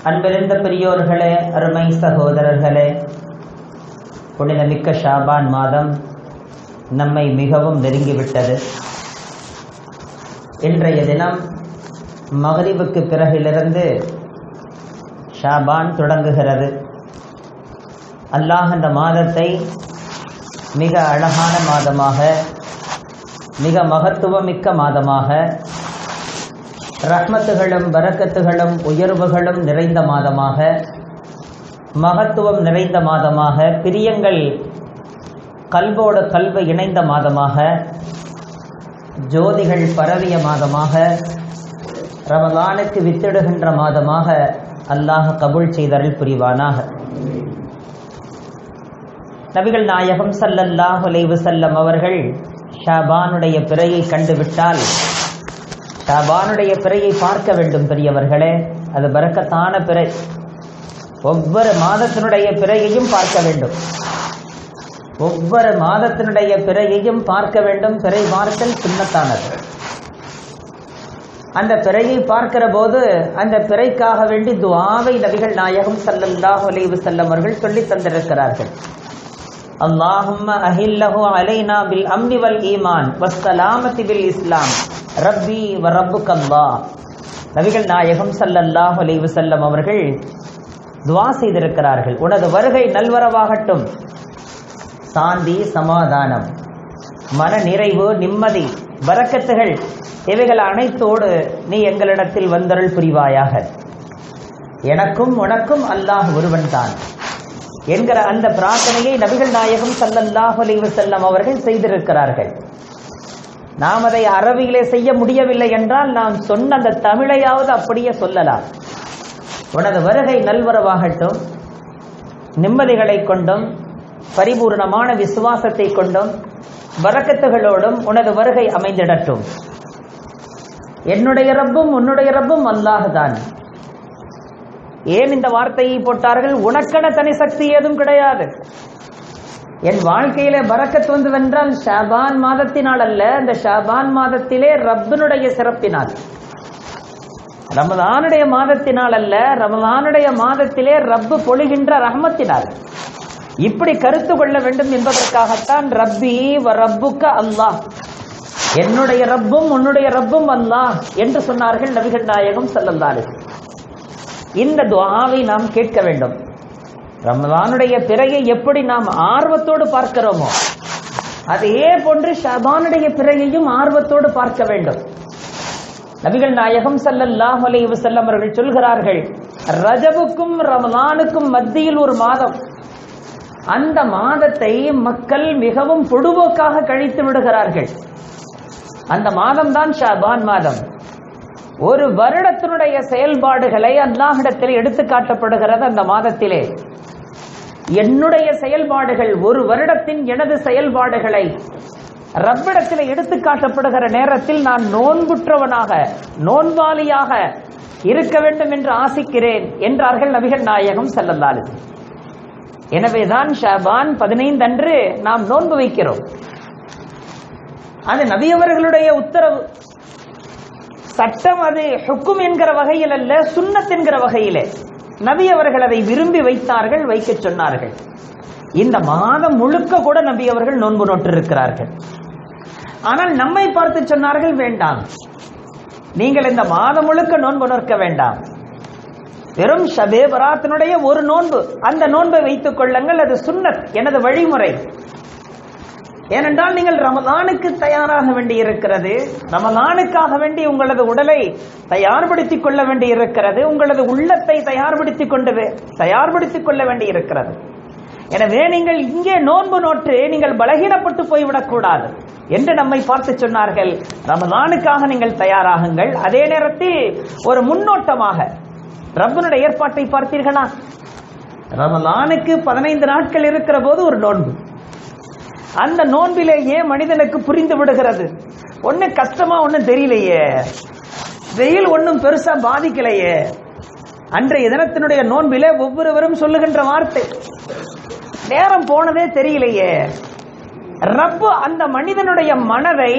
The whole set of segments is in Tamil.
அன்பிருந்த பெரியோர்களே, அருமை சகோதரர்களே, புனிதமிக்க ஷாபான் மாதம் நம்மை மிகவும் நெருங்கிவிட்டது. இன்றைய தினம் மக்ரிபுக்கு பிறகிலிருந்து ஷாபான் தொடங்குகிறது. அல்லாஹ் அந்த மாதத்தை மிக அழகான மாதமாக, மிக மகத்துவமிக்க மாதமாக, ரஹ்மத்துகளும் பரக்கத்துகளும் உயர்வுகளும் நிறைந்த மாதமாக, மகத்துவம் நிறைந்த மாதமாக, பிரியங்கள் கல்வோடு கல்வு இணைந்த மாதமாக, ஜோதிகள் பரவிய மாதமாக, ரமலானுக்கு வித்திடுகின்ற மாதமாக அல்லாஹ் கபூல் செய்தருள் புரிவானாக. நபிகள் நாயகம் ஸல்லல்லாஹு அலைஹி வஸல்லம் அவர்கள் ஷாபானுடைய பிறையை கண்டுவிட்டால் ஷாபானுடைய பிறையை பார்க்க வேண்டும். பெரியவர்களே, அது பரக்கத்தான பிறை. ஒவ்வொரு மாதத்தினுடைய பிறையையும் பார்க்க வேண்டும். ஒவ்வொரு மாதத்தினுடைய பிறையையும் பார்க்க வேண்டும். பிறை பார்த்தல் சுன்னத்தானது. அந்த பிறையை பார்க்கிற போது அந்த பிறைக்காக வேண்டி துஆவை நபிகள் நாயகம் ஸல்லல்லாஹு அலைஹி வஸல்லம் அவர்கள் சொல்லி தந்திருக்கிறார்கள். அல்லாஹும்ம அஹில்லஹு அலைனா பில் அம்னி வல் ஈமான் வஸ்ஸலாமத்தி பில் இஸ்லாம் ரப்பி வ ரப்புக்கல்லாஹ். நபிகள் நாயகம் ஸல்லல்லாஹு அலைஹி வஸல்லம் அவர்கள் துஆ செய்திருக்கிறார்கள். உனது வருகை நல்வரவாகட்டும், சாந்தி, சமாதானம், மன நிறைவு, நிம்மதி, பரக்கத்துகள் இவைகள் அனைத்தோடு நீ எங்களிடத்தில் வந்தருள் புரிவாயாக. எனக்கும் உனக்கும் அல்லாஹ் ஒருவன் தான் என்கிற அந்த பிரார்த்தனையை நபிகள் நாயகம் ஸல்லல்லாஹு அலைஹி வஸல்லம் அவர்கள் செய்திருக்கிறார்கள். நாம் அதை அரபியிலே செய்ய முடியவில்லை என்றால் நாம் சொன்ன அந்த தமிழையாவது அப்படியே சொல்லலாம். உனது வருகை நல்வரவாகட்டும், நிம்மதிகளை கொண்டும் பரிபூர்ணமான விசுவாசத்தை கொண்டும் பரக்கத்துகளோடும் உனது வருகை அமைந்திடட்டும். என்னுடைய ரப்பும் உன்னுடைய ரப்பும் அல்லாஹ் தான். ஏன் இந்த வார்த்தையை போட்டார்கள்? உனக்கென தனி சக்தி ஏதும் கிடையாது. என் வாழ்க்கையில பரக்கத் வந்ததென்றால் ஷாபான் மாதத்தினால் அல்ல, அந்த ஷாபான் மாதத்திலே ரப்பினுடைய சிறப்பினால், ரமலானுடைய மாதத்தினால் அல்ல, ரமலானுடைய மாதத்திலே ரப்பு பொழிகின்ற ரஹ்மத்தினால். இப்படி கருத்து கொள்ள வேண்டும் என்பதற்காகத்தான் ரப்பி வ ரப்புக்க அல்லாஹ், என்னுடைய ரப்பும் உன்னுடைய ரப்பும் அல்லாஹ் என்று சொன்னார்கள் நபிகள் நாயகம் ஸல்லல்லாஹு அலைஹி வஸல்லம். இந்த துஆவை நாம் கேட்க வேண்டும். ரமலானுடைய பிறையை எப்படி நாம் ஆர்வத்தோடு பார்க்கிறோமோ அதே போன்று ஷாபானுடைய பிறையையும் ஆர்வத்தோடு பார்க்க வேண்டும். நபிகள் நாயகம் ஸல்லல்லாஹு அலைஹி வஸல்லம் அவர்கள் சொல்கிறார்கள், ரஜபுக்கும் ரமலானுக்கும் மத்தியில் ஒரு மாதம், அந்த மாதத்தை மக்கள் மிகவும் பொடுபோக்காக கழித்து விடுகிறார்கள். அந்த மாதம் தான் ஷாபான் மாதம். ஒரு வருடத்தினுடைய செயல்பாடுகளை அல்லாஹ்விடத்தில் எடுத்து காட்டப்படுகிறது. அந்த மாதத்திலே என்னுடைய செயல்பாடுகள், ஒரு வருடத்தின் எனது செயல்பாடுகளை ரப்பிடத்தில் எடுத்து காட்டப்படுகிற நேரத்தில் நான் நோன்புற்றவனாக, நோன்பாளியாக இருக்க வேண்டும் என்று ஆசிக்கிறேன் என்றார்கள் நபிகள் நாயகம் ஸல்லல்லாஹு அலைஹி வஸல்லம். எனவேதான் ஷாபான் 15 அன்று நாம் நோன்பு வைக்கிறோம். அது நபியவர்களுடைய உத்தரவு, சட்டம். அது ஹுக்கும் என்கிற வகையில் அல்ல, சுன்னத் என்கிற வகையிலே நபி அவர்கள் அதை விரும்பி வைத்தார்கள், வைக்க சொன்னார்கள். இந்த மாதம் முழுக்க கூட நபி அவர்கள் நோன்பு நோட்டிருக்கிறார்கள். ஆனால் நம்மை பார்த்து சொன்னார்கள், வேண்டாம், நீங்கள் இந்த மாதம் முழுக்க நோன்பு நோக்க வேண்டாம், வெறும் ஷபே பராத்தினுடைய ஒரு நோன்பு, அந்த நோன்பை வைத்துக் கொள்ளுங்கள், அது சுன்னத், எனது வழிமுறை. ஏனென்றால் நீங்கள் ரமலானுக்கு தயாராக வேண்டி இருக்கிறது, ரமலானுக்காக வேண்டி உங்களது உடலை தயார்படுத்திக் கொள்ள வேண்டி இருக்கிறது, உங்களது உள்ளத்தை தயார்படுத்திக் கொள்ள வேண்டி இருக்கிறது. எனவே நீங்கள் இங்கே நோன்பு நோற்று நீங்கள் பலகீனப்பட்டு போய்விடக் கூடாது என்று நம்மை பார்த்து சொன்னார்கள். ரமலானுக்காக நீங்கள் தயாராகுங்கள். அதே நேரத்தில் ஒரு முன்னோட்டமாக ரப்பினுடைய ஏற்பாட்டை பார்த்தீர்களா? ரமலானுக்கு 15 நாட்கள் இருக்கிற போது ஒரு நோன்பு. அந்த நோன்பிலேயே மனிதனுக்கு புரிந்து விடுகிறது, ஒன்னும் கஷ்டமா ஒன்னும் தெரியலையே, வெயில் ஒன்னும் பெருசா பாதிக்கலையே. அன்றைய தினத்தினுடைய நோன்பிலே ஒவ்வொருவரும் சொல்லுகின்ற வார்த்தை, நேரம் போனதே தெரியலையே. ரப்பு அந்த மனிதனுடைய மனதை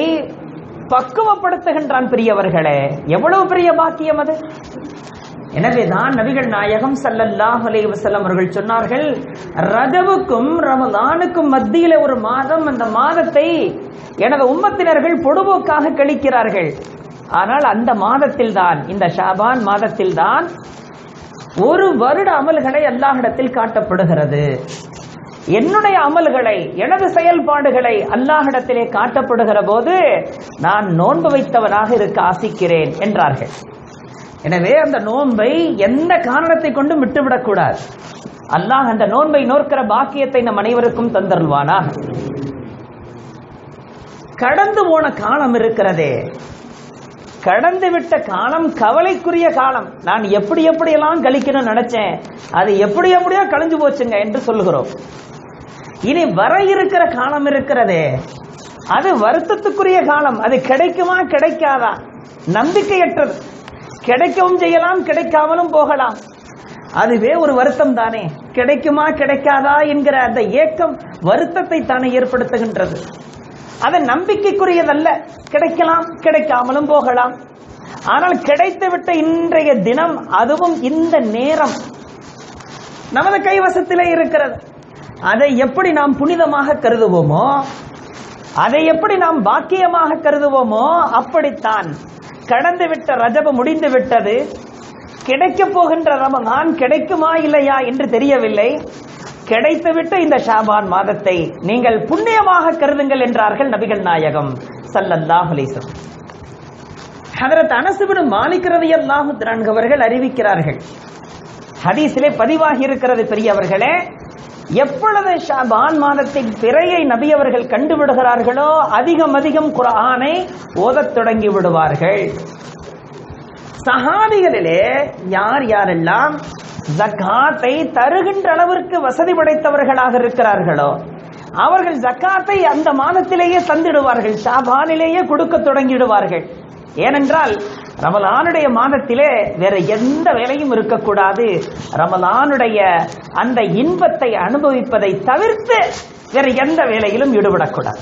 பக்குவப்படுத்துகின்றான். பெரியவர்களே, எவ்வளவு பெரிய பாக்கியம் அது! எனவேதான் நபிகள் நாயகம் ஸல்லல்லாஹு அலைஹி வஸல்லம் அவர்கள் சொன்னார்கள், ரஜபுக்கும் ரமலானுக்கும் மத்தியில ஒரு மாதம், அந்த மாதத்தை எனது உம்மத்தினர்கள் பொடுபோக்காக கழிக்கிறார்கள். ஆனால் அந்த மாதத்தில் தான், இந்த ஷாபான் மாதத்தில் தான் ஒரு வருட அமல்களை அல்லாஹ்விடத்தில் காட்டப்படுகிறது. என்னுடைய அமல்களை, எனது செயல்பாடுகளை அல்லாஹ்விடத்திலே காட்டப்படுகிற போது நான் நோன்பு வைத்தவனாக இருக்க ஆசிக்கிறேன் என்றார்கள். எனவே அந்த நோன்பை எந்த காரணத்தை கொண்டும் விட்டுவிடக்கூடாது. அல்லாஹ் அந்த நோன்பை நோக்கிற பாக்கியத்தை நம் அனைவருக்கும் தந்தருள்வானா. கடந்து போன காலம் இருக்கிறதே, கடந்து விட்ட காலம் கவலைக்குரிய காலம். நான் எப்படியெல்லாம் கழிக்கணும்னு நினைச்சேன், அது எப்படியோ கழிஞ்சு போச்சுங்க என்று சொல்லுகிறோம். இனி வர இருக்கிற காலம் இருக்கிறதே, அது வருத்தத்துக்குரிய காலம். அது கிடைக்குமா கிடைக்காதா, நம்பிக்கையற்றது. கிடைக்கவும் செய்யலாம், கிடைக்காமலும் போகலாம். அதுவே ஒரு வருத்தம் தானே. கிடைக்குமா கிடைக்காதா என்கிற அந்த ஏக்கம் வருத்தத்தை தானே ஏற்படுத்துகின்றது. அது நம்பிக்கைக்குரியதல்ல. கிடைக்கலாம், கிடைக்காமலும் போகலாம். ஆனால் கிடைத்துவிட்ட இன்றைய தினம், அதுவும் இந்த நேரம் நமது கைவசத்திலே இருக்கிறது. அதை எப்படி நாம் புனிதமாக கருதுவோமோ, அதை எப்படி நாம் பாக்கியமாக கருதுவோமோ, அப்படித்தான் கடந்து விட்ட ரஜபு முடிந்து விட்டது. கிடைக்க போகின்ற ரமலான் கிடைக்குமா இல்லையா என்று தெரியவில்லை. கிடைத்துவிட்ட இந்த ஷாபான் மாதத்தை நீங்கள் புண்ணியமாக கருதுங்கள் என்றார்கள் நபிகள் நாயகம் ஸல்லல்லாஹு அலைஹி வஸல்லம். ஹஜ்ரத் அனஸ் இப்னு மாலிக் ரலியல்லாஹு அன்ஹு அவர்கள் அறிவிக்கிறார்கள், ஹதீஸிலே பதிவாகி இருக்கிறது, பெரியவர்களே, எப்பொழுது ஷாபான் மாதத்தின் பிறையை நபி அவர்கள் கண்டுவிடுகிறார்களோ அதிகம் குர்ஆனை ஓதத் தொடங்கி விடுவார்கள். சஹாபிகளிலே யார் யாரெல்லாம் ஜகாத்தை தருகின்ற அளவிற்கு வசதி படைத்தவர்களாக இருக்கிறார்களோ அவர்கள் ஜகாத்தை அந்த மாதத்திலேயே தந்திடுவார்கள், ஷாபானிலேயே கொடுக்க தொடங்கிடுவார்கள். ஏனென்றால் ரமலானுடைய மாதத்திலே வேற எந்த வேலையும் இருக்கக்கூடாது. ரமலானுடைய அந்த இன்பத்தை அனுபவிப்பதை தவிர்த்து வேற எந்த வேலையிலும் ஈடுபடக்கூடாது.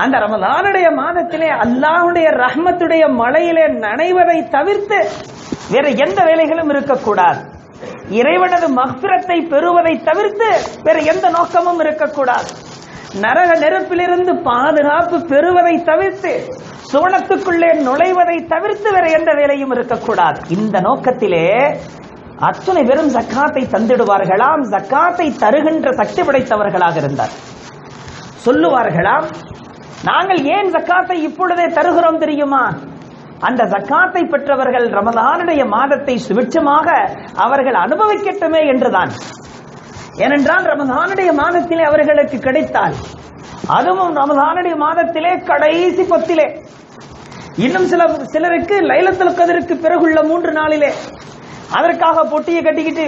அந்த ரமலானுடைய மாதத்திலே அல்லாஹ்வுடைய ரஹ்மத்துடைய மழையிலே நனைவதை தவிர்த்து வேற எந்த வேலைகளும் இருக்கக்கூடாது. இறைவனது மக்ஃபிரத்தை பெறுவதை தவிர்த்து வேற எந்த நோக்கமும் இருக்கக்கூடாது. நரக நெருப்பிலிருந்து பாதுகாப்பு பெறுவதை தவிர்த்து, சுவனத்துக்குள்ளே நுழைவதை தவிர்த்து வேற எந்த வேலையும் இருக்கக்கூடாது. இந்த நோக்கத்திலே அத்தனை பேரும் ஜக்காத்தை தந்திடுவார்களாம். ஜக்காத்தை தருகின்ற சக்தி படைத்தவர்களாக இருந்தார். சொல்லுவார்களாம், நாங்கள் ஏன் ஜக்காத்தை இப்பொழுதே தருகிறோம் தெரியுமா? அந்த ஜக்காத்தை பெற்றவர்கள் ரமலானுடைய மாதத்தை சுபிட்சமாக அவர்கள் அனுபவிக்கட்டுமே என்றுதான். ஏனென்றால் ரமலானுடைய மாதத்திலே அவர்களுக்கு கிடைத்தால், அதுவும் ரமலானுடைய மாதத்திலே கடைசி பத்திலே, இன்னும் சிலருக்கு லைலத்துல் கத்ருக்கு பிறகுள்ள 3 நாளிலே, அதற்காக பொட்டியை கட்டிக்கிட்டு,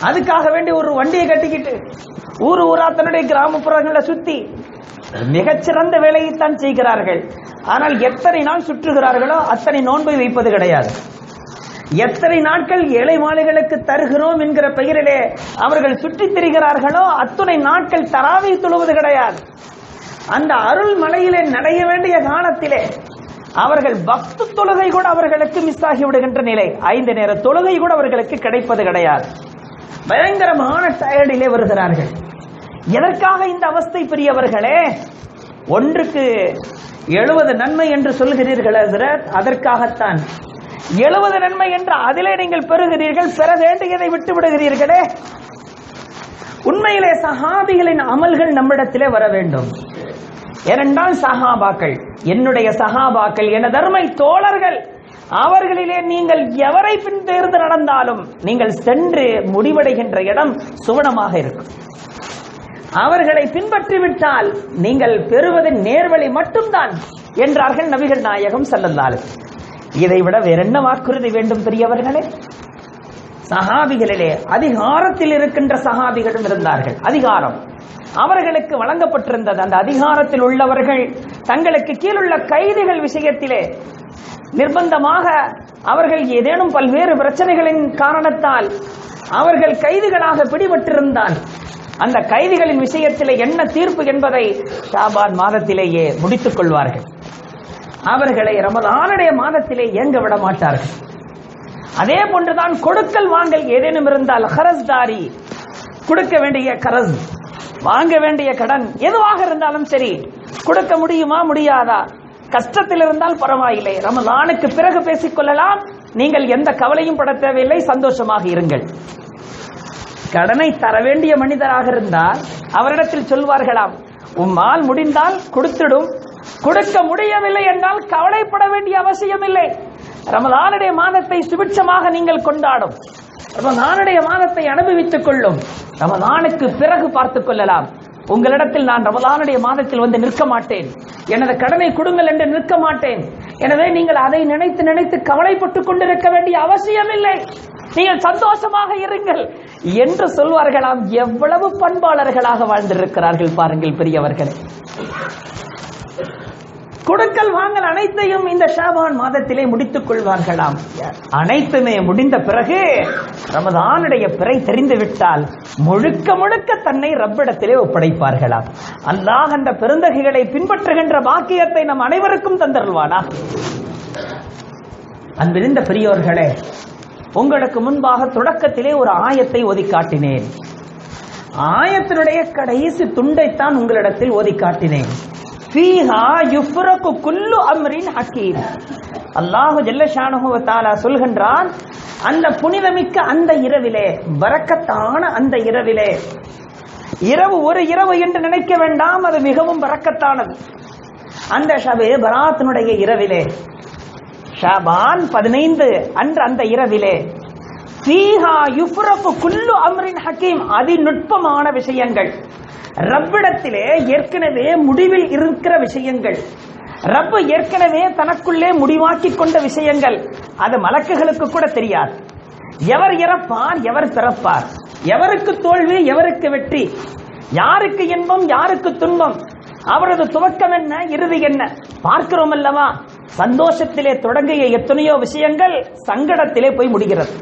அதுக்காக வேண்டி ஒரு வண்டியை கட்டிக்கிட்டு ஊரா தன்னுடைய கிராமப்புறங்களை சுத்தி மிகச்சிறந்த வேலையைத்தான் செய்கிறார்கள். ஆனால் எத்தனை நாள் சுற்றுகிறார்களோ அத்தனை நோன்பை வைப்பது கிடையாது. எத்தனை நாட்கள் ஏழை மாலைகளுக்கு தருகிறோம் என்கிற பெயரிலே அவர்கள் சுற்றித் திரிகிறார்களோ அத்தனை நாட்கள் தராவி தொழுவது கிடையாது. அந்த அருள் மலையிலே நடைய வேண்டிய காலத்திலே அவர்கள் பக்து தொழுகை கூட அவர்களுக்கு மிஸ் ஆகி விடுகின்ற நிலை. 5 நேர தொழுகை கூட அவர்களுக்கு கிடைப்பது கிடையாது. பயங்கரமான டயர்டிலே வருகிறார்கள். எதற்காக இந்த அவஸ்தை பெரியவர்களே? ஒன்றுக்கு 70 நன்மை என்று சொல்கிறீர்கள் ஹஜ்ரத், அதற்காகத்தான் 70 நன்மை என்று அதிலே நீங்கள் பெறுகிறீர்கள், பெற வேண்டியதை விட்டு விடுகிறீர்களே. உண்மையிலே சஹாபிகளின் அமல்கள் நம்மிடத்திலே வர வேண்டும். ஏனென்றால் சஹாபாக்கள், என்னுடைய சஹாபாக்கள், எனது அருமை தோழர்கள், அவர்களிலே நீங்கள் எவரை பின் தேர்ந்து நடந்தாலும் நீங்கள் சென்று முடிவடைகின்ற இடம் சுவனமாக இருக்கும். அவர்களை பின்பற்றிவிட்டால் நீங்கள் பெறுவது நேர்வழி மட்டும்தான் என்றார்கள் நபிகள் நாயகம் ஸல்லல்லாஹு அலைஹி வஸல்லம். இதைவிட வேற என்ன வாக்குறுதி வேண்டும் பெரியவர்களே? சஹாபிகளிலே அதிகாரத்தில் இருக்கின்ற சஹாபிகளும் இருந்தார்கள். அதிகாரம் அவர்களுக்கு வழங்கப்பட்டிருந்தது. அந்த அதிகாரத்தில் உள்ளவர்கள் தங்களுக்கு கீழுள்ள கைதிகள் விஷயத்திலே நிர்பந்தமாக அவர்கள் ஏதேனும் பல்வேறு பிரச்சனைகளின் காரணத்தால் அவர்கள் கைதிகளாக பிடிபட்டிருந்தால் அந்த கைதிகளின் விஷயத்திலே என்ன தீர்ப்பு என்பதை ஷாபான் மாதத்திலேயே முடித்துக் கொள்வார்கள். அவர்களை ரமலானுடைய மாதத்திலே இயங்க விட மாட்டார்கள். அதே போன்றுதான் கொடுக்கல் வாங்கல் ஏதேனும் இருந்தால் கரஸ்தாரி, கொடுக்க வேண்டிய கரஸ், வாங்க வேண்டிய கடன் எதுவாக இருந்தாலும் சரி, கொடுக்க முடியுமா முடியாதா, கஷ்டத்தில் இருந்தால் பரவாயில்லை, ரமலானுக்கு பிறகு பேசிக்கொள்ளலாம், நீங்கள் எந்த கவலையும் பட தேவையில்லை, சந்தோஷமாக இருங்கள். கடனை தர வேண்டிய மனிதராக இருந்தால் அவரிடத்தில் சொல்வார்களாம், உம்மால் முடிந்தால் கொடுத்திடும், கொடுக்க முடியவில்லை என்றால் கவலைப்பட வேண்டிய அவசியம் இல்லை. ரமலானுடைய மாதத்தை சுபிட்சமாக நீங்கள் கொண்டாடும், ரமலானுடைய மாதத்தை அனுபவித்துக் கொள்ளும், ரமலானுக்கு பிறகு பார்த்துக் கொள்ளலாம். உங்களிடத்தில் நான் ரமலானுடைய மாதத்தில் வந்து நிற்க மாட்டேன், எனது கடனை கொடுங்கள் என்று நிற்க மாட்டேன், எனவே நீங்கள் அதை நினைத்து நினைத்து கவலைப்பட்டுக் கொண்டிருக்க வேண்டிய அவசியம் இல்லை, நீங்கள் சந்தோஷமாக இருங்கள் என்று சொல்வார்களாம். எவ்வளவு பண்பாளர்களாக வாழ்ந்திருக்கிறார்கள் பாருங்கள் பெரியவர்கள். கொடுக்கல் வாங்கல் அனைத்தையும் இந்த ஷாபான் மாதத்திலே முடித்துக் கொள்வார்களாம். அனைத்துமே முடிந்த பிறகு ரமதானுடைய பிறை தெரிந்து விட்டால் முழுக்க முழுக்க தன்னை ரப்பிடத்திலே ஒப்படைப்பார்களாம். அல்லாஹ் அந்த பெருந்தகைகளை பின்பற்றுகின்ற பாக்கியத்தை நம் அனைவருக்கும் தந்தருள்வானா. அன்பிருந்த பெரியோர்களே, உங்களுக்கு முன்பாக தொடக்கத்திலே ஒரு ஆயத்தை ஓதி காட்டினேன். ஆயத்தினுடைய கடைசி துண்டைத்தான் உங்களிடத்தில் ஓதி காட்டினேன். ஃபீஹா யுஃப்ரகு குல்லு அம்ரின் ஹக்கீம். அல்லாஹு ஜல்ல ஷானஹு வ தஆலா சொல்கின்றான், அந்த புனிதமிக்க அந்த இரவிலே, பரக்கத்தான அந்த இரவிலே, இரவு ஒரு இரவு என்று நினைக்க வேண்டாம், அது மிகவும் பரக்கத்தானது. அந்த ஷபே பராத்தினுடைய இரவிலே, ஷாபான் 15 அன்று அந்த இரவிலே, ஃபீஹா யுஃப்ரகு குல்லு அம்ரின் ஹக்கீம், அதிநுட்பமான விஷயங்கள், ரப்பிடத்திலே ஏற்கனவே முடிவில் இருக்கிற விஷயங்கள், ரப்பு ஏற்கனவே தனக்குள்ளே முடிவாக்கி கொண்ட விஷயங்கள், அது மலக்குகளுக்கு கூட தெரியாது. எவர் இறப்பார், எவர் பிறப்பார், எவருக்கு தோல்வி, எவருக்கு வெற்றி, யாருக்கு இன்பம், யாருக்கு துன்பம், அவரது துவக்கம் என்ன, இறுதி என்ன பார்க்கிறோம் அல்லவா. சந்தோஷத்திலே தொடங்கிய எத்தனையோ விஷயங்கள் சங்கடத்திலே போய் முடிகிறது,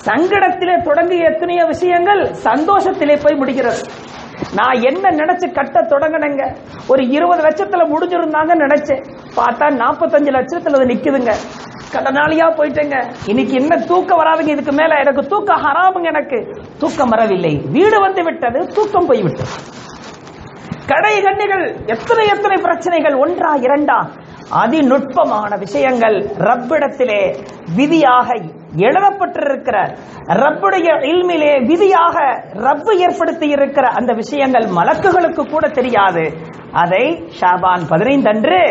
சங்கடத்திலே தொடங்கிய எத்தனையோ விஷயங்கள் சந்தோஷத்திலே போய் முடிகிறது. நான் என்ன நினைச்சு கட்ட தொடங்கினங்க, ஒரு 20 லட்சத்துல முடிஞ்சிருந்தாங்க நினைச்சேன், பார்த்தா 45 லட்சத்துல நிக்குதுங்க. கடனாளியா போயிட்டேங்க, இன்னைக்கு என்ன தூக்கம் வராதுங்க, இதுக்கு மேல எனக்கு தூக்கம் ஹராமுங்க, எனக்கு தூக்கம் வரவில்லை, வீடு வந்து விட்டது, தூக்கம் போய்விட்டது. கடை கண்ணிகள், எத்தனை எத்தனை பிரச்சனைகள், ஒன்றா இரண்டா, அதிநுட்பமான விஷயங்கள் ரப்பிடத்திலே விதியாக எழுதப்பட்டிருக்கிற, ரப்புடைய இல்மிலே விதியாக ரப்பு ஏற்படுத்தி இருக்கிற அந்த விஷயங்கள் மலக்குகளுக்கு கூட தெரியாது. அதை ஷாபான் 15 அன்று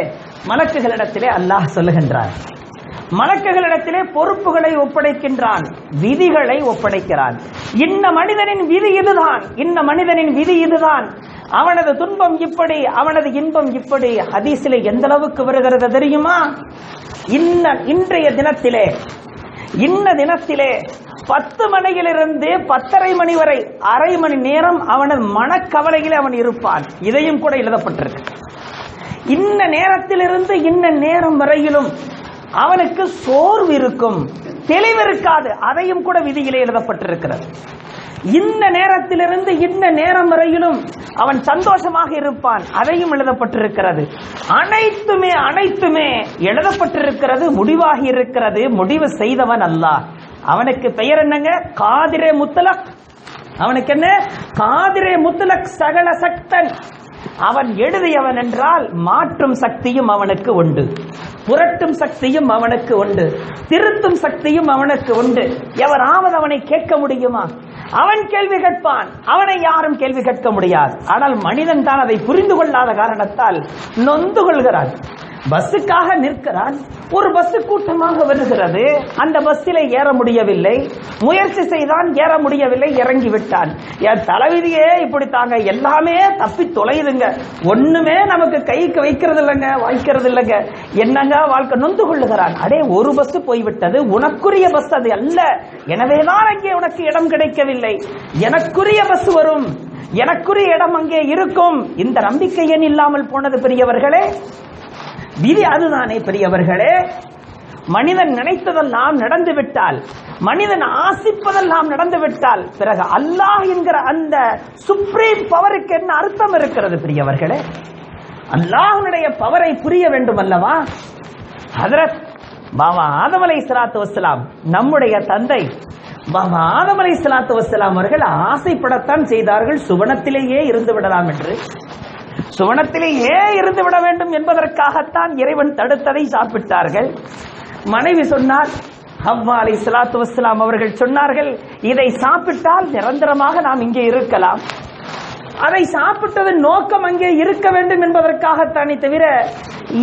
மலக்குகளிடத்திலே அல்லாஹ் சொல்லுகின்றான். மலக்குகளிடத்திலே பொறுப்புகளை ஒப்படைக்கின்றான், விதிகளை ஒப்படைக்கிறான். இன்ன மனிதனின் விதி இதுதான், இன்ன மனிதனின் விதி இதுதான், அவனது துன்பம் இப்படி, அவனது இன்பம் இப்படி. ஹதீஸிலே எந்த அளவுக்கு வருகிறது தெரியுமா? இன்றைய தினத்திலே, இன்ன தினத்திலே 10 மணியிலிருந்து 10:30 மணி வரை அரை மணி நேரம் அவனது மனக்கவலையில் அவன் இருப்பான். இதையும் கூட எழுதப்பட்டிருக்கு. இன்ன நேரத்திலிருந்து இன்ன நேரம் வரையிலும் அவனுக்கு சோர்வு இருக்கும், தெளிவு இருக்காது, அதையும் கூட விதியிலே எழுதப்பட்டிருக்கிறது. இந்த நேரத்திலிருந்து இந்த நேரம் வரையிலும் அவன் சந்தோஷமாக இருப்பான், அதையும் எழுதப்பட்டிருக்கிறது. அனைத்துமே அனைத்துமே எழுதப்பட்டிருக்கிறது, முடிவாகி இருக்கிறது. முடிவு செய்தவன் அல்லாஹ். அவனுக்கு பெயர் என்னங்க? காதிரே முத்தலக். அவனுக்கு என்ன? காதிரே முத்தலக், சகல சக்தன். அவன் எழுதியவன் என்றால் மாற்றும் சக்தியும் அவனுக்கு உண்டு, புரட்டும் சக்தியும் அவனுக்கு உண்டு, திருத்தும் சக்தியும் அவனுக்கு உண்டு. எவராவது அவனை கேட்க முடியுமா? அவன் கேள்வி கேட்பான், அவனை யாரும் கேள்வி கேட்க முடியாது. ஆனால் மனிதன் தான் அதை புரிந்து கொள்ளாத காரணத்தால் நொந்து கொள்கிறான். பஸ்ஸுக்காக நிற்கிறான், ஒரு பஸ் கூட்டமாக வருகிறது, அந்த பஸ்ஸிலே ஏற முடியவில்லை, முயற்சி செய்தான், ஏற முடியவில்லை, இறங்கி விட்டான். என் தலைவிதியே இப்படி தாங்க, எல்லாமே தப்பி தொலையுதுங்க, ஒண்ணுமே நமக்கு கைக்கு வைக்கிறது இல்லைங்க, வாய்க்கிறது இல்லைங்க, என்னங்க வாழ்க்கை. நொந்து கொள்ளுகிறான். அடே, ஒரு பஸ் போய்விட்டது, உனக்குரிய பஸ் அது அல்ல, எனவேதான் அங்கே உனக்கு இடம் கிடைக்கவில்லை, எனக்குரிய பஸ் வரும், எனக்குரிய இடம் அங்கே இருக்கும். இந்த நம்பிக்கை ஏன் இல்லாமல் போனது பெரியவர்களே? விதி அதுதானே பெரியவர்களே. மனிதன் நினைத்ததெல்லாம் நடந்துவிட்டால், மனிதன் ஆசிப்பதெல்லாம் நடந்துவிட்டால், பிறகு அல்லாஹ் என்கிற அந்த சுப்ரீம் பவருக்கு என்ன அர்த்தம் இருக்கிறது பெரியவர்களே? அல்லாஹ்வுடைய பவரை புரிய வேண்டும் அல்லவா? ஹஜ்ரத் பாபா ஆதம் அலைஹிஸ்ஸலாத்து வஸ்ஸலாம் நம்முடைய தந்தை பாபா ஆதம் அலைஹிஸ்ஸலாத்து வஸ்ஸலாம் அவர்கள் ஆசைப்படத்தான் செய்தார்கள் சுவனத்திலேயே இருந்து விடலாம் என்று. சுவனத்திலேயே இருந்து விட வேண்டும் என்பதற்காகத்தான் இறைவன் தடுத்ததை சாப்பிட்டார்கள். மனைவி சொன்னார், ஹவ்வா அலைஹிஸ்ஸலாத்து வஸ்ஸலாம் அவர்கள் சொன்னார்கள், இதை சாப்பிட்டால் நிரந்தரமாக நாம் இங்கே இருக்கலாம். அதை சாப்பிட்டதன் நோக்கம் அங்கே இருக்க வேண்டும் என்பதற்காகத்தானே தவிர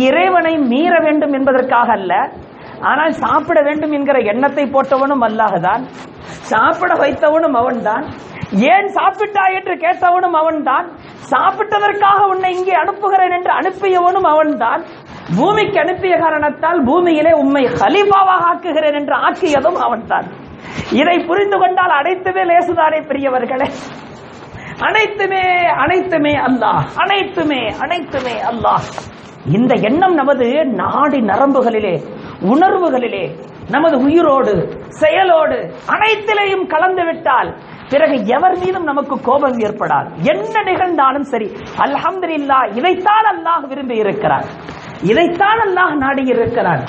இறைவனை மீற வேண்டும் என்பதற்காக அல்ல. ஆனால் சாப்பிட வேண்டும் என்கிற எண்ணத்தை போட்டவனும் அல்லாஹ்தான், சாப்பிட வைத்தவனும் அவன்தான், ஏன் சாப்பிட்டாய் என்று கேட்டவனும் அவன்தான், சாப்பிட்டதற்காக உன்னை இங்கே அனுப்புகிறேன் என்று அனுப்பியவனும் அவன்தான், பூமிக்கு அனுப்பிய காரணத்தால் பூமியிலே உம்மை கலீஃபாவாக ஆக்குகிறேன் என்று ஆக்கியதும் அவன்தான். இதை புரிந்து கொண்டால் அனைத்துமே லேசுதானே பெரியவர்களே. அனைத்துமே அனைத்துமே அல்லாஹ், அனைத்துமே அனைத்துமே அல்லாஹ். இந்த எண்ணம் நமது நாடி நரம்புகளிலே, உணர்வுகளிலே, நமது உயிரோடு, செயலோடு அனைத்திலையும் கலந்து விட்டால் பிறகு எவர் மீதும் நமக்கு கோபம் ஏற்படாது. என்ன நிகழ்ந்தாலும் சரி, அல்ஹம்துலில்லாஹ், இதைத்தான் அல்லாஹ் விரும்பி இருக்கிறார், இதைத்தான் அல்லாஹ் நாடி இருக்கிறான்.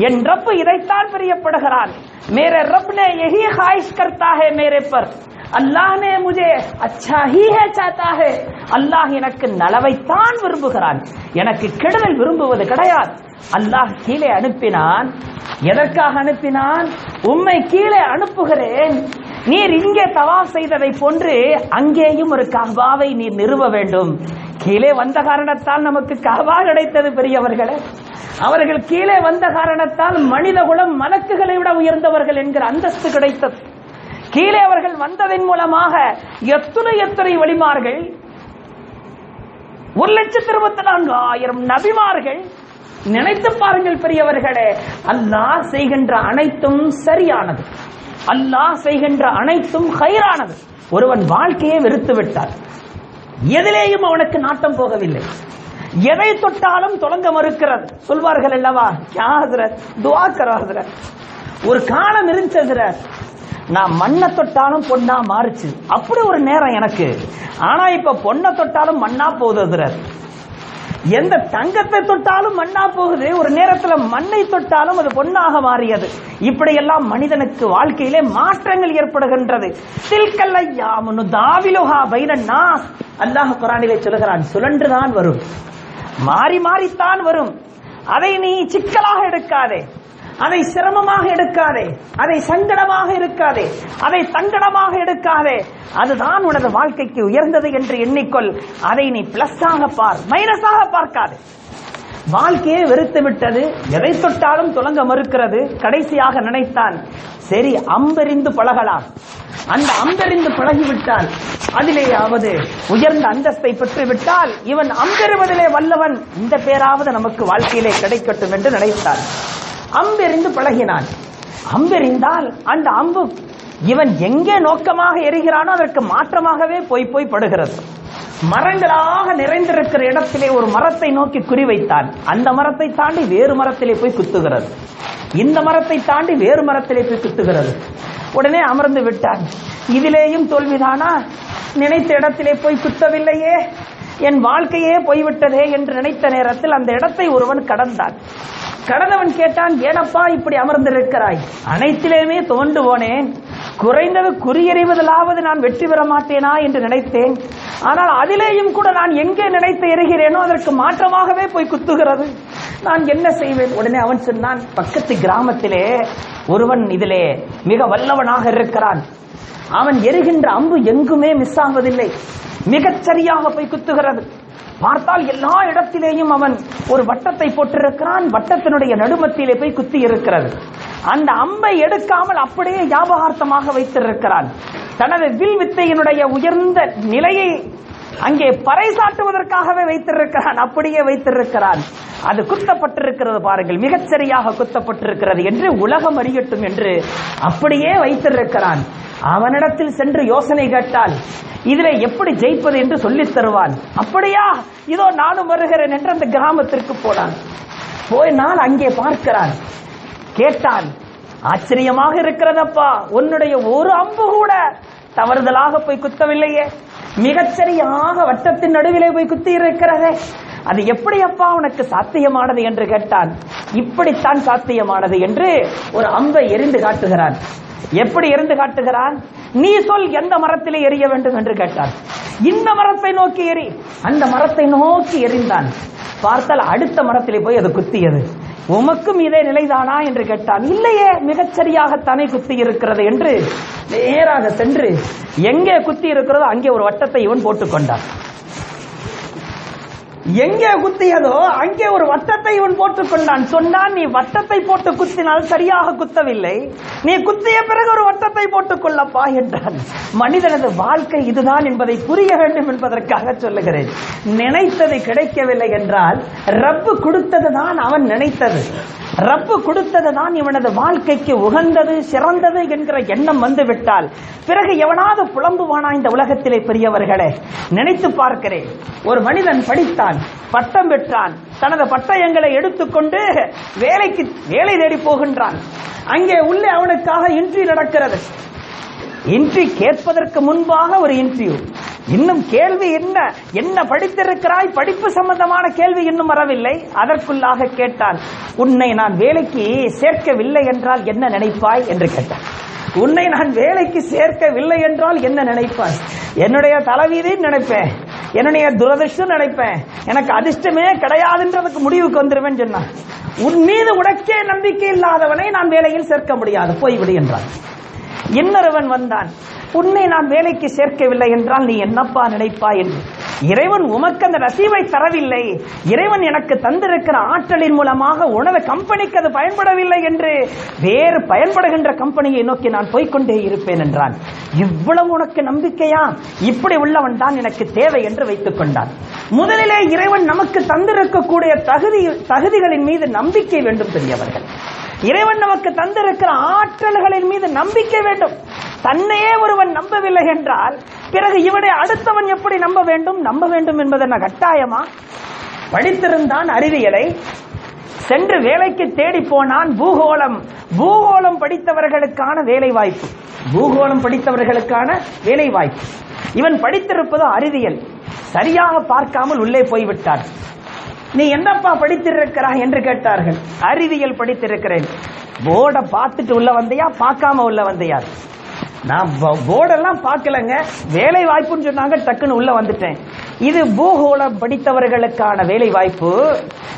என் ரப்பு இதைத்தான் பிரியப்படுகிறான். மேரே ரப் ने यही ख्वाहिश करता है मेरे पर, அல்லாஹ் ने मुझे अच्छा ही है चाहता है. அல்லாஹ் எனக்கு நலவைத்தான் விரும்புகிறான், எனக்கு கெடுதல் விரும்புவது கிடையாது. அல்லாஹ் கீழே அனுப்பினான். எதற்காக அனுப்பினான்? உம்மை கீழே அனுப்புகிறேன், நீர் இங்கே தவாப் செய்ததை போன்று அங்கேயும் ஒரு கஅபாவை நீர் நிறுவ வேண்டும். கீழே வந்த காரணத்தால் நமக்கு கஅபா கிடைத்தது பெரியவர்களே. அவர்கள் கீழே வந்த காரணத்தால் மனித குலம் மலக்குகளை விட உயர்ந்தவர்கள் என்கிற அந்தஸ்து கிடைத்தது. கீழே அவர்கள் வந்ததன் மூலமாக எத்தனை வழிமார்கள், 1,24,000 நபிமார்கள். நினைத்து பாருங்கள் பெரியவர்களே, அல்லாஹ் செய்கின்ற அனைத்தும் சரியானது, அல்லாஹ் செய்கின்ற அனைத்தும் ஹைரானது. ஒருவன் வாழ்க்கையை வெறுத்து விட்டார், எதிலேயும் அவனுக்கு நாட்டம் போகவில்லை, எதை தொட்டாலும் தொடங்க மறுக்கிறது. சொல்வார்கள் அல்லவா, க்யா ஹஸ்ரத் துஆ கரோ ஹஸ்ரத். ஒரு காலம் இருந்துச்சு ஹஸ்ரத், நான் மண்ணை தொட்டாலும் பொண்ணா மாறுச்சு, அப்படி ஒரு நேரம் எனக்கு. ஆனா இப்ப பொண்ணை தொட்டாலும் மண்ணா போகுது ஹஸ்ரத். எந்த தங்கத்தை தொட்டாலும் மண்ணா போகுது, ஒரு நேரத்தில் மண்ணை தொட்டாலும் அது பொன்னாக மாறியது. இப்படியெல்லாம் மனிதனுக்கு வாழ்க்கையிலே மாற்றங்கள் ஏற்படுகின்றது. தில்கல் அய்யாமு நுதாவிலுஹா பைனன் நாஸ். அல்லாஹ் குர்ஆனிலே சொல்கிறான், சுழன்றுதான் வரும், மாறி மாறித்தான் வரும். அதை நீ சிக்கலாக எடுக்காதே, அதை சிரமமாக எடுக்காதே, அதை சங்கடமாக இருக்காதே, அதை தங்கடமாக எடுக்காதே. அதுதான் உனது வாழ்க்கைக்கு உயர்ந்தது என்று எண்ணிக்கொள். அதை நீ பிளஸ்ஸாக பார், மைனஸாக பார்க்காதே. வாழ்க்கையே வெறுத்து விட்டது, எதை தொட்டாலும் தொடங்க மறுக்கிறது. கடைசியாக நினைத்தான், சரி அம்பெறிந்து பழகலாம். அந்த அம்பெறிந்து பழகிவிட்டால், அதிலேயாவது உயர்ந்த அந்தஸ்தை பெற்றுவிட்டால் இவன் அம்பெறுவதிலே வல்லவன், இந்த பேராவது நமக்கு வாழ்க்கையிலே கிடைக்கட்டும் என்று நினைத்தான். அம்பெறிந்து பழகினான். அம்பெறிந்தால் அந்த அம்பு இவன் எங்கே நோக்கமாக எரிகிறானோ அதற்கு மாற்றமாகவே போய் படுகிறது. மரங்களாக நிறைந்திருக்கிற இடத்திலே ஒரு மரத்தை நோக்கி குறிவைத்தான். அந்த மரத்தை தாண்டி வேறு மரத்திலே போய் குத்துகிறது, இந்த மரத்தை தாண்டி வேறு மரத்திலே போய் குத்துகிறது. உடனே அமர்ந்து விட்டான். இதிலேயும் தோல்விதானா? நினைத்த இடத்திலே போய் குத்தவில்லையே, என் வாழ்க்கையே போய்விட்டதே என்று நினைத்த நேரத்தில் அந்த இடத்தை ஒருவன் கடந்தான். கடந்தவன் கேட்டான், ஏனப்பா இப்படி அமர்ந்திருக்கிறாய்? அனைத்திலேயுமே தோண்டு போனேன், குறைந்தது குறியறிவதிலாவது நான் வெற்றி பெற மாட்டேனா என்று நினைத்தேன். ஆனால் அதிலேயும் கூட நான் எங்கே நினைத்து எறிகிறேனோ அதற்கு மாற்றமாகவே போய் குத்துகிறது, நான் என்ன செய்வேன்? உடனே அவன் சொன்னான், பக்கத்து கிராமத்திலே ஒருவன் இதிலே மிக வல்லவனாக இருக்கிறான், அவன் எரிகின்ற அம்பு எங்குமே மிஸ் ஆவதில்லை, மிகச்சரியாக போய் குத்துகிறது. பார்த்தால் எல்லா இடத்திலேயும் அவன் ஒரு வட்டத்தை போட்டிருக்கிறான், வட்டத்தினுடைய நடுமத்திலே போய் குத்தி இருக்கிறது. அந்த அம்பை எடுக்காமல் அப்படியே ஞாபகார்த்தமாக வைத்திருக்கிறான். தனது வில் வித்தையினுடைய உயர்ந்த நிலையை அங்கே பறைசாட்டுவதற்காகவே வைத்திருக்கிறான், அப்படியே வைத்திருக்கிறான். அது குத்தப்பட்டிருக்கிறது பாருங்கள், மிகச்சரியாக குத்தப்பட்டிருக்கிறது என்று உலகம் அறியட்டும் என்று அப்படியே வைத்திருக்கிறான். அவனிடத்தில் சென்று யோசனை கேட்டால் இதிலே எப்படி ஜெயிப்பது என்று சொல்லித் தருவான். அப்படியா, இதோ நானும் வருகிறேன் என்று அந்த கிராமத்திற்கு போனான். போயினால் அங்கே பார்க்கிறான், கேட்டான், ஆச்சரியமாக இருக்கிறதப்பா, உன்னுடைய ஒரு அம்பு கூட தவறுதலாக போய் குத்தவில்லையே, மிகச்சரியாக வட்டத்தின் நடுவிலே போய் குத்தி இருக்கிறதே. அது எப்படி அப்பா உனக்கு சாத்தியமானது என்று கேட்டான். இப்படித்தான் சாத்தியமானது என்று ஒரு அம்பை எரிந்து காட்டுகிறான். எப்படி எரிந்து காட்டுகிறான்? நீ சொல், எந்த மரத்திலே எரிய வேண்டும் என்று கேட்டான். இந்த மரத்தை நோக்கி எரி. அந்த மரத்தை நோக்கி எறிந்தான். பார்த்தால் அடுத்த மரத்திலே போய் அது குத்தியது. உமக்கும் இதே நிலைதானா என்று கேட்டான். இல்லையே, மிகச்சரியாகத்தானே குத்தி இருக்கிறது என்று நேராக சென்று எங்கே குத்தி இருக்கிறதோ அங்கே ஒரு வட்டத்தை இவன் போட்டுக்கொண்டான். எங்கே குத்தியதோ அங்கே ஒரு வட்டத்தை இவன் போட்டுக்கொண்டான். சொன்னான், நீ வட்டத்தை போட்டு குத்தினால் சரியாக குத்தவில்லை, நீ குத்திய பிறகு ஒரு வட்டத்தை போட்டுக் கொள்ளப்பா என்றான். மனிதனது வாழ்க்கை இதுதான் என்பதை புரிய வேண்டும் என்பதற்காக சொல்லுகிறேன். நினைத்தது கிடைக்கவில்லை என்றால் ரப்பு கொடுத்ததுதான் அவன் நினைத்தது, ரப்பு கொடுத்ததுதான் இவனது வாழ்க்கைக்கு உகந்தது, சிறந்தது என்கிற எண்ணம் வந்துவிட்டால் பிறகு எவனாவது புலம்புவானா இந்த உலகத்திலே? பெரியவர்களே, நினைத்து பார்க்கிறேன். ஒரு மனிதன் படித்தான், பட்டம் பெற்றான், தனது பட்டயங்களை எடுத்துக்கொண்டு வேலை தேடி போகின்றான். அங்கே உள்ளே அவனுக்காக இன்டர்வியூ நடக்கிறது. இன்டர்வியூ கேட்பதற்கு முன்பாக ஒரு இன்டர்வியூ. இன்னும் கேள்வி என்ன படித்திருக்கிறாய், படிப்பு சம்பந்தமான கேள்வி இன்னும் வரவில்லை. அதற்குள்ளாக கேட்டான், உன்னை நான் வேலைக்கு சேர்க்கவில்லை என்றால் என்ன நினைப்பாய் என்று கேட்டான். உன்னை நான் வேலைக்கு சேர்க்கவில்லை என்றால் என்ன நினைப்பாய்? என்னுடைய தலைவீதி நினைப்பேன், என்னுடைய துரதிர்ஷ்டம் நினைப்பேன், எனக்கு அதிர்ஷ்டமே கிடையாதுன்றதுக்கு முடிவுக்கு வந்துருவேன் சொன்னான். உன் மீது உனக்கே நம்பிக்கை இல்லாதவனை நான் வேலையில் சேர்க்க முடியாது, போய்விடு என்றான். இன்னொருவன் வந்தான், உன்னை நான் வேலைக்கு சேர்க்கவில்லை என்றால் நீ என்னப்பா நினைப்பாய் என்று. இறைவன் உமக்கு அந்த நசீவை தரவில்லை, இறைவன் எனக்கு தந்திருக்கிற ஆற்றலின் மூலமாக உனது கம்பெனிக்கு அது பயன்படவில்லை என்று வேறு பயன்படுகின்ற கம்பெனியை நோக்கி நான் போய்கொண்டே இருப்பேன் என்றான். இவ்வளவு உனக்கு நம்பிக்கையா? இப்படி உள்ளவன் தான் எனக்கு தேவை என்று வைத்துக் கொண்டான். முதலிலே இறைவன் நமக்கு தந்திருக்கக்கூடிய தகுதிகளின் மீது நம்பிக்கை வேண்டும் பெரியவர்கள். இறைவன் நமக்கு தந்திருக்கிற ஆற்றல்களின் மீது நம்பிக்கை வேண்டும். தன்னையே ஒருவன் நம்பவில்லை என்றால் பிறகு இவனை அடுத்தவன் எப்படி நம்ப வேண்டும் என்பது என்ன கட்டாயமா? படித்திருந்தான் அறிவியலை, சென்று வேலைக்கு தேடி போனான். பூகோளம் படித்தவர்களுக்கான வேலை வாய்ப்பு, பூகோளம் படித்தவர்களுக்கான வேலை வாய்ப்பு. இவன் படித்திருப்பதோ அறிவியல். சரியாக பார்க்காமல் உள்ளே போய்விட்டான். நீ என்னப்பா படித்திருக்கிறாய் என்று கேட்டார்கள். அறிவியல் படித்திருக்கிறேன். போர்டை பார்த்துட்டு உள்ள வந்தையா, பார்க்காம உள்ள வந்தையா? நான் போர்டெல்லாம் பார்க்கலங்க, வேலை வாய்ப்புன்னு சொன்னாங்க, டக்குன்னு உள்ள வந்துட்டேன். இது பூகோளம் படித்தவர்களுக்கான வேலை வாய்ப்பு.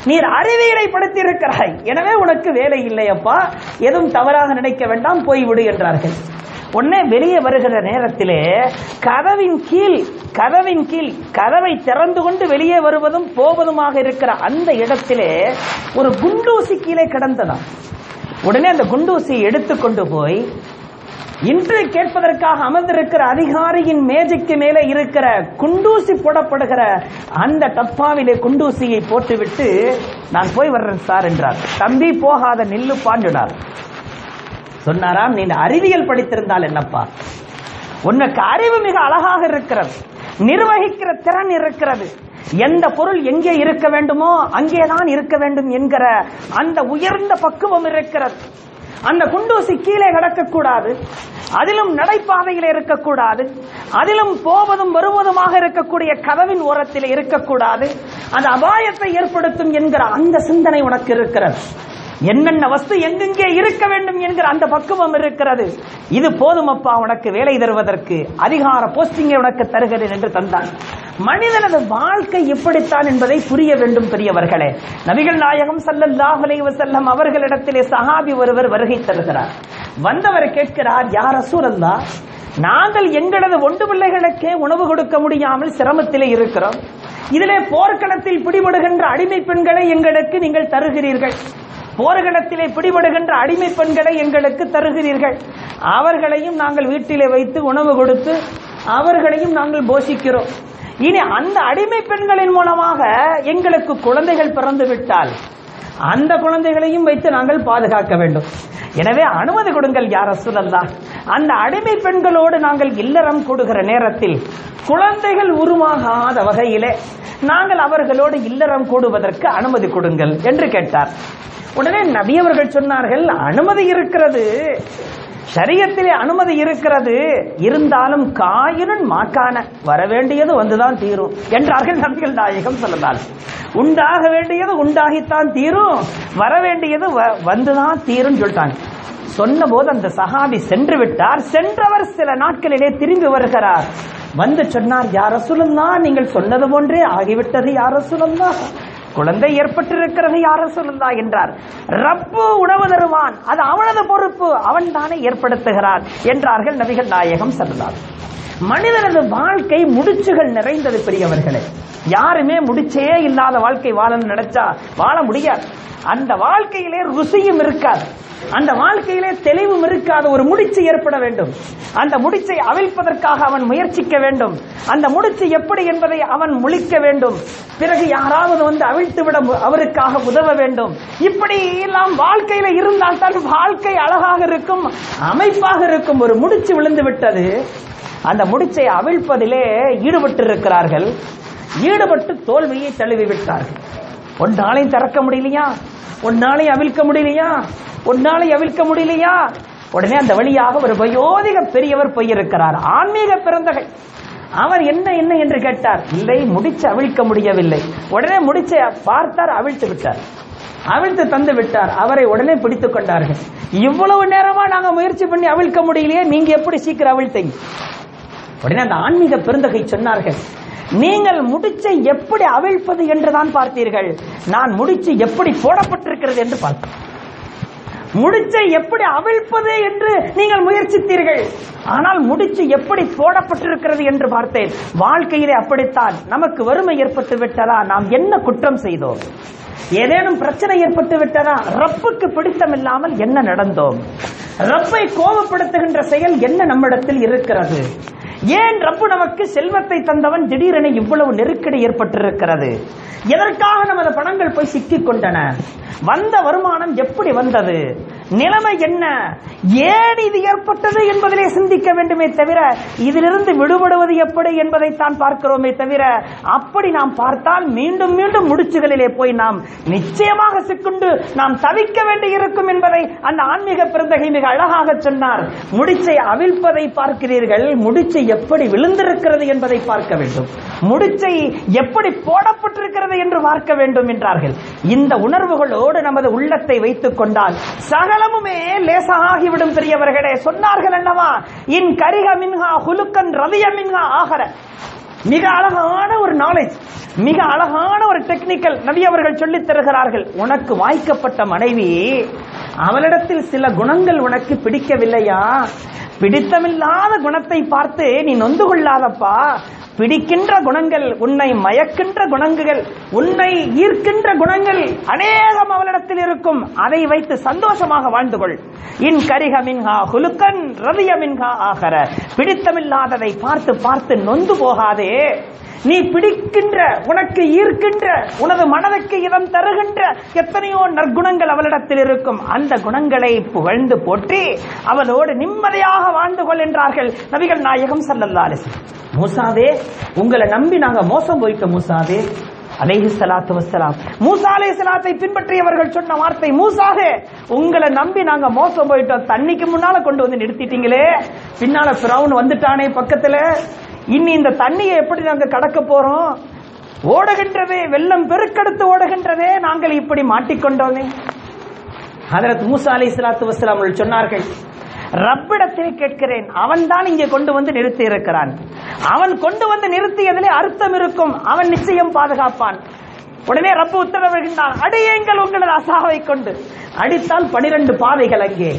நீர் அறிவியலை படித்திருக்கிறாய், எனவே உனக்கு வேலை இல்லையப்பா, எதுவும் தவறாக நினைக்க வேண்டாம், போய்விடு என்றார்கள். உடனே வெளியே வருகிற நேரத்திலே கதவின் கீழ் கதவை திறந்து கொண்டு வெளியே வருவதும் போவதுமாக இருக்கிற அந்த இடத்திலே ஒரு குண்டூசி கீழே கிடந்ததாம். உடனே அந்த குண்டூசியை எடுத்துக்கொண்டு போய் இன்று கேட்பதற்காக அமர்ந்திருக்கிற அதிகாரியின் மேஜைக்கு மேலே இருக்கிற குண்டூசி போடப்படுகிற அந்த டப்பாவிலே குண்டூசியை போட்டுவிட்டு நான் போய் வர்றேன் சார் என்றார். தம்பி போகாத, நில்லுப்பான்றார். சொன்னாராம், நீ அறிவியல் படித்திருந்தால் என்னப்பா, உனக்கு அறிவு மிக அழகாக இருக்கிறது, நிர்வகிக்கிற திறன் இருக்கிறது, எந்த பொருள் எங்கே இருக்க வேண்டுமோ அங்கேதான் இருக்க வேண்டும் என்கிற அந்த உயர்ந்த பக்குவம் இருக்கிறது. அந்த குண்டூசி கீழே கிடக்கக்கூடாது, அதிலும் நடைபாதையில் இருக்கக்கூடாது, அதிலும் போவதும் வருவதுமாக இருக்கக்கூடிய கதவின் ஓரத்தில் இருக்கக்கூடாது, அந்த அபாயத்தை ஏற்படுத்தும் என்கிற அந்த சிந்தனை உனக்கு இருக்கிறது. என்னென்ன வஸ்து எங்கெங்கே இருக்க வேண்டும் என்கிற அந்த பக்குவம் இருக்கிறது. இது போதுமப்பா உனக்கு வேலை தருவதற்கு, அதிகார போஸ்டிங்கை உனக்கு தருகிறேன் என்று தந்தான். மனிதனது வாழ்க்கை எப்படித்தான் என்பதை புரிய வேண்டும் பெரியவர்களே. நபிகள் நாயகம் ஸல்லல்லாஹு அலைஹி வஸல்லம் அவர்களிடத்திலே சஹாபி ஒருவர் வருகை தருகிறார். வந்தவர் கேட்கிறார், யா ரசூலல்லாஹ், நாங்கள் எங்களது ஒன்று பிள்ளைகளுக்கே உணவு கொடுக்க முடியாமல் சிரமத்திலே இருக்கிறோம். இதிலே போர்க்களத்தில் பிடிபடுகின்ற அடிமை பெண்களை எங்களுக்கு நீங்கள் தருகிறீர்கள், போர்க்களத்திலே பிடிபடுகின்ற அடிமை பெண்களை எங்களுக்கு தருகிறீர்கள், அவர்களையும் நாங்கள் வீட்டிலே வைத்து உணவு கொடுத்து அவர்களையும் நாங்கள் போஷிக்கிறோம். இனி அந்த அடிமை பெண்களின் மூலமாக எங்களுக்கு குழந்தைகள் பிறந்து விட்டால் அந்த குழந்தைகளையும் வைத்து நாங்கள் பாதுகாக்க வேண்டும். எனவே அனுமதி கொடுங்கள் யா ரசூலல்லாஹ், அந்த அடிமை பெண்களோடு நாங்கள் இல்லறம் கூடுகிற நேரத்தில் குழந்தைகள் உருவாகாத வகையிலே நாங்கள் அவர்களோடு இல்லறம் கூடுவதற்கு அனுமதி கொடுங்கள் என்று கேட்டார். உடனே நபி அவர்கள் சொன்னார்கள், அனுமதி இருக்கிறது, ஷரியத்திலே அனுமதி இருக்கிறது, இருந்தாலும் காயினுன் மாக்கான, வர வேண்டியது வந்துதான் தீரும் என்றார்கள் நபிகள் நாயகம் ஸல்லல்லாஹு அலைஹி வஸல்லம். உண்டாக வேண்டியது உண்டாகித்தான் தீரும், வர வேண்டியது வந்துதான் தீரும் சொல்லிட்டாங்க. சொன்ன போது அந்த சஹாபி சென்று விட்டார். சென்றவர் சில நாட்களிலே திரும்பி வருகிறார். வந்து சொன்னார், யா ரசூலுல்லாஹ், நீங்கள் சொன்னது போன்றே ஆகிவிட்டது யா ரசூலுல்லாஹ், குழந்தை ஏற்பட்டிருக்கிறது யா ரசூலுல்லாஹ் என்றார். ரப்பு உணவு தருவான், அது அவனது பொறுப்பு, அவன் தானே ஏற்படுத்துகிறான் என்றார்கள் நபிகள் நாயகம் ஸல்லல்லாஹு அலைஹி வஸல்லம். மனிதனது வாழ்க்கை முடிச்சுகள் நிறைந்தது பெரியவர்களே. யாருமே முடிச்சே இல்லாத வாழ்க்கை வாழணும்னு நினைச்சா வாழ முடியாது. அந்த வாழ்க்கையிலே ருசியும் இருக்காது, அந்த வாழ்க்கையிலே தெளிவும் இருக்காது. ஒரு முடிச்சு ஏற்பட வேண்டும். அந்த முடிச்சை அவிழ்ப்பதற்காக அவன் முயற்சிக்க வேண்டும். அந்த முடிச்சு எப்படி என்பதை அவன் முழிக்க வேண்டும். பிறகு யாராவது வந்து அவிழ்த்து விட அவருக்காக உதவ வேண்டும். இப்படி எல்லாம் வாழ்க்கையில இருந்தால் தான் வாழ்க்கை அழகாக இருக்கும், அமைப்பாக இருக்கும். ஒரு முடிச்சு விழுந்து விட்டது, அந்த முடிச்சை அவிழ்ப்பதிலே ஈடுபட்டிருக்கிறார்கள். ஈடுபட்டு தோல்வியை தழுவி விட்டார்கள். ஒரு நாளையும் திறக்க முடியலையா, ஒரு நாளையும் அவிழ்க்க முடியலையா, ஒரு நாளை அவிழ்க்க முடியலையா. உடனே அந்த வழியாக ஒரு வயோதிக பெரியவர் போயிருக்கிறார், ஆன்மீக பிறந்தகை. அவர் என்ன என்ன என்று கேட்டார். இல்லை, முடிச்சு அவிழ்க்க முடியவில்லை. உடனே முடிச்ச பார்த்தார், அவிழ்த்து விட்டார், அவிழ்த்து தந்து விட்டார். அவரை உடனே பிடித்துக் கொண்டார்கள். இவ்வளவு நேரமா நாங்க முயற்சி பண்ணி அவிழ்க்க முடியலையே, நீங்க எப்படி சீக்கிரம் அவிழ்த்தீங்க? உடனே அந்த ஆன்மீக பெருந்தகை சொன்னார்கள், நீங்கள் முடிச்சை எப்படி அவிழ்ப்பது என்றுதான் பார்த்தீர்கள், நான் முடிச்சு எப்படி போடப்பட்டிருக்கிறது என்று பார்த்தேன். முடிச்சை எப்படி அவிழ்ப்பது என்று நீங்கள் முயற்சித்தீர்கள், ஆனால் முடிச்சு எப்படி போடப்பட்டிருக்கிறது என்று பார்த்தேன். வாழ்க்கையிலே அப்படித்தான். நமக்கு வறுமை ஏற்பட்டு விட்டதா, நாம் என்ன குற்றம் செய்தோம்? ஏதேனும் பிரச்சனை ஏற்பட்டு விட்டதா, ரப்புக்கு பிடித்தமில்லாமல் என்ன நடந்தோம்? ரப்பை கோபப்படுத்துகின்ற செயல் என்ன நம்மிடத்தில் இருக்கிறது? ஏன் ரப்பு நமக்கு செல்வத்தை தந்தவன் திடீரென இவ்வளவு நெருக்கடி ஏற்பட்டிருக்கிறது? எதற்காக நமது பணங்கள் போய் சிக்கிக் கொண்டன? வந்த வருமானம் எப்படி வந்தது? நிலைமை என்ன? ஏன் இது ஏற்பட்டது என்பதிலே சிந்திக்க வேண்டுமே தவிர, இதிலிருந்து விடுபடுவது எப்படி என்பதைத்தான் பார்க்கிறோமே தவிர, அப்படி நாம் பார்த்தால் மீண்டும் மீண்டும் முடிச்சுகளிலே போய் நாம் நிச்சயமாக சிக்குண்டு நாம் தவிக்க வேண்டி இருக்கும் என்பதை அந்த ஆன்மீக பெருந்தகை மிக அழகாக சொன்னார். முடிச்சை அவிழ்ப்பதை பார்க்கிறீர்கள், முடிச்சை எப்படி விழுந்திருக்கிறது என்பதை பார்க்க வேண்டும், முடிச்சை எப்படி போடப்பட்டிருக்கிறது என்று பார்க்க வேண்டும் என்றார்கள். இந்த உணர்வுகளோடு நமது உள்ளத்தை வைத்துக் கொண்டால் சகலமுமே லேசாகிவிடும் பெரியவர்களே. சொன்னார்கள் அல்லவா, இன் கரிக மின்ஹா ஹுலுக்கன் ரதிய மின்ஹா ஆகர. மிக அழகான ஒரு நாலேஜ், மிக அழகான ஒரு டெக்னிக்கல் நபி அவர்கள் சொல்லித் தருகிறார்கள். உனக்கு வாய்க்கப்பட்ட மனைவி, அவளிடத்தில் சில குணங்கள் உனக்கு பிடிக்கவில்லையா? பிடித்தமில்லாத குணத்தை பார்த்து நீ நொந்து கொள்ளாதப்பா. பிடிக்கின்ற குணங்கள், உன்னை மயக்கின்ற குணங்கள், உன்னை ஈர்க்கின்ற குணங்கள் அநேகம் அவளிடத்தில் இருக்கும். அதை வைத்து சந்தோஷமாக வாழ்ந்து கொள். இன் கரிக மின்ஹா ஹுலுக்கன் ரதிய மின்ஹா ஆகர. பிடித்தமில்லாததை பார்த்து பார்த்து நொந்து போகாதே. நீ பிடிக்கின்ற, உனக்கு ஈர்க்கின்ற, உனது மனதுக்கு இதம் தருகின்ற எத்தனையோ நற்குணங்கள் அவளிடத்தில் இருக்கும். அந்த குணங்களை புகழ்ந்து போற்றி அவளோடு நிம்மதியாக வாழ்ந்து கொள் என்றார்கள் நபிகள் நாயகம் ஸல்லல்லாஹு அலைஹி வஸல்லம். மூசாவே, உங்களை நம்பி நாங்க மோசம் போயிட்டோம் மூசாவே அலைஹிஸ்ஸலாத்து வஸ்ஸலாம். மூசா அலைஹிஸ்ஸலாத்தை பின்பற்றியவர்கள் சொன்ன வார்த்தை, மூசாவே உங்களை நம்பி நாங்க மோசம் போயிட்டோம். தண்ணிக்கு முன்னால கொண்டு வந்து நிறுத்திட்டீங்களே, பின்னால ஃபிரௌன் வந்துட்டானே பக்கத்துல, இனி இந்த தண்ணியை எப்படி நாங்க கடக்க போறோம்? ஓடுகின்றதே, வெள்ளம் பெருக்கெடுத்து ஓடுகின்றதே, நாங்கள் இப்படி மாட்டிக்கொண்டோமே. ஹஜ்ரத் மூசா அலைஹிஸ்ஸலாத்து வஸ்ஸலாம் அவர்கள் சொன்னார்கள், ரப்பிடத்தில் கேட்கிறேன், அவன் தான் இங்கே கொண்டு வந்து நிறுத்தி இருக்கிறான். அவன் கொண்டு வந்து நிறுத்தியதிலே அர்த்தம் இருக்கும், அவன் நிச்சயம் பாதுகாப்பான். உடனே ரப்பு உத்தரவிடுகின்றான், அடியுங்கள் உங்களது அசாவை கொண்டு. அடித்தால் 12 பாதைகள் அங்கே.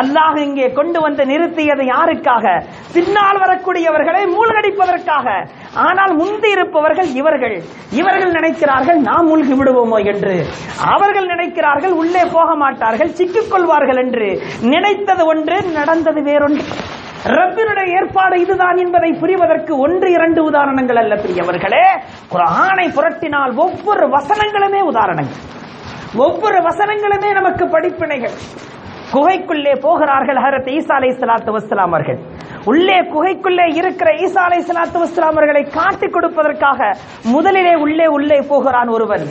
அல்லாஹ் இங்கே கொண்டு வந்து நிறுத்தியது யாருக்காக? பின்னால் வரக்கூடியவர்களை மூழ்கடிப்பதற்காக. ஆனால் முந்தி இருப்பவர்கள் இவர்கள் நினைக்கிறார்கள் நாம் மூழ்கி விடுவோமோ என்று. அவர்கள் நினைக்கிறார்கள் உள்ளே போக மாட்டார்கள், சிக்கிக் கொள்வார்கள் என்று. நினைத்தது ஒன்று, நடந்தது வேறொன்று. ரப்பினுடைய ஏற்பாடு இதுதான் என்பதை புரிவதற்கு 1-2 உதாரணங்கள் அல்ல பெரியவர்களே. குர்ஆனை புரட்டினால் ஒவ்வொரு வசனங்களுமே உதாரணங்கள், ஒவ்வொரு வசனங்களுமே நமக்கு படிப்பினைகள். குகைக்குள்ளே போகிறார்கள் ஹஜ்ரத் ஈசா அலைஹிஸ்ஸலாத்து வஸ்ஸலாம் அவர்கள். உள்ளே குகைக்குள்ளே இருக்கிற ஈசா அலைஹிஸ்ஸலாத்து வஸ்ஸலாம் அவர்களை காட்டிக் கொடுப்பதற்காக முதலிலே உள்ளே போகிறான் ஒருவன்.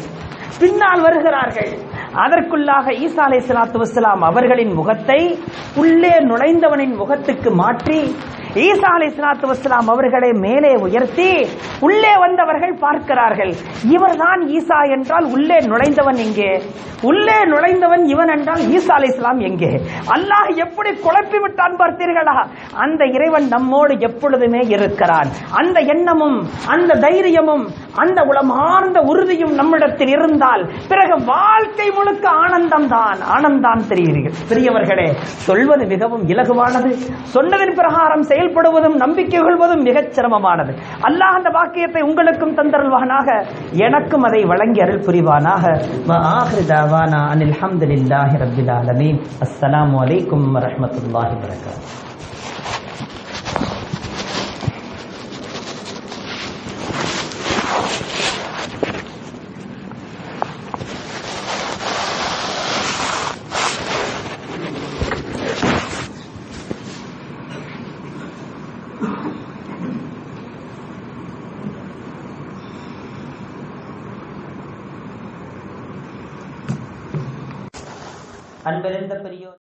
பின்னால் வருகிறார்கள். அதற்குள்ளாக ஈசா அலைஹிஸ்ஸலாத்து வஸ்ஸலாம் அவர்களின் முகத்தை உள்ளே நுழைந்தவனின் முகத்துக்கு மாற்றி ஈசா அலைஹிஸ்ஸலாத்து வஸ்ஸலாம் அவர்களை மேலே உயர்த்தி உள்ளே வந்தவர்கள் பார்க்கிறார்கள், இவர்தான் ஈசா என்றால் உள்ளே நுழைந்தவன் எங்கே? உள்ளே நுழைந்தவன் இவன் என்றால் ஈசா அலைஹிஸ்ஸலாம் எங்கே? அல்லாஹ் எப்படி குழப்பி விட்டான் பார்த்தீர்களா? அந்த இறைவன் நம்மோடு எப்பொழுதுமே இருக்கிறான். அந்த எண்ணமும் அந்த தைரியமும் அந்த உளமார்ந்த உறுதியும் நம்மிடத்தில் இருந்தால் பிறகு வாழ்க்கை முழுக்க ஆனந்தம் தெரிவீர்கள். பெரியவர்களே, சொல்வது மிகவும் இலகுவானது, சொன்னதின் பிரகாரம் செயல்படுவதும் நம்பிக்கை கொள்வதும் மிகச் சிரமமானது. அல்லாஹ் அந்த வாக்கியத்தை உங்களுக்கும் தந்தருள்வானாக, எனக்கும் அதை வழங்கி அருள் புரிவானாக. அல்ஹம்துலில்லாஹி ரப்பில் ஆலமீன். அஸ்ஸலாமு அலைக்கும் வரஹ்மத்துல்லாஹி வபரகாத்துஹு. அன்பிருந்த பெரியோர்